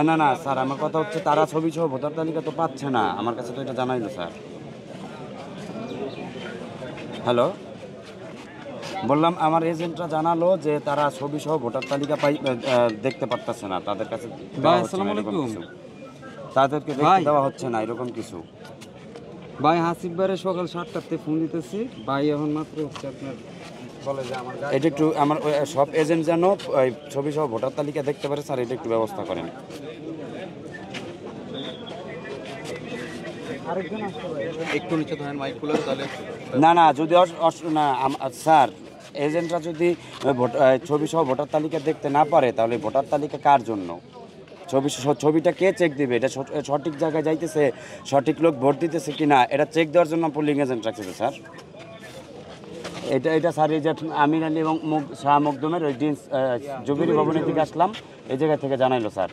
না না স্যার, আমার কথা হচ্ছে তারা ছবি সহ ভোটার তালিকা তো পাচ্ছে না, আমার কাছে তো এটা জানাইলো স্যার। হ্যালো, বললাম আমার এজেন্টরা জানালো যে তারা ছবি সহ ভোটার তালিকা দেখতে পারতেছে না, তাদের কাছে দেওয়া ভাই হচ্ছে না আসসালামু এরকম আলাইকুম। কিছু, তাদেরকে দেখতে ভাই দেওয়া হচ্ছে না এরকম কিছু। ভাই হাসিফ ভাইয়ের সকাল 7টাতে ফোন দিতেছি, ভাই এখন মাত্র হচ্ছে আপনার বলে যে আমার এটা একটু আমার সব এজেন্ট যেন ওই ছবি সহ ভোটার তালিকা দেখতে পারে স্যার, এটা একটু ব্যবস্থা করেন। একটু নিচে ধরেন মাইক খুলে তাহলে। না না, যদি না স্যার, এজেন্টরা যদি ছবি সহ ভোটার তালিকা দেখতে না পারে তাহলে ভোটার তালিকা কার জন্য? ছবিটা কে চেক দিবে? এটা সঠিক জায়গায় যাইতেছে, সঠিক লোক ভোট দিতেছে কিনা এটা চেক দেওয়ার জন্য পোলিং এজেন্ট রাখছে স্যার। এটা স্যার, এই যে আমির আলী এবং শাহ মকদুমের ওই ডিন্স জুবিলি ভবনের দিকে আসলাম, এই জায়গা থেকে জানাইলো স্যার।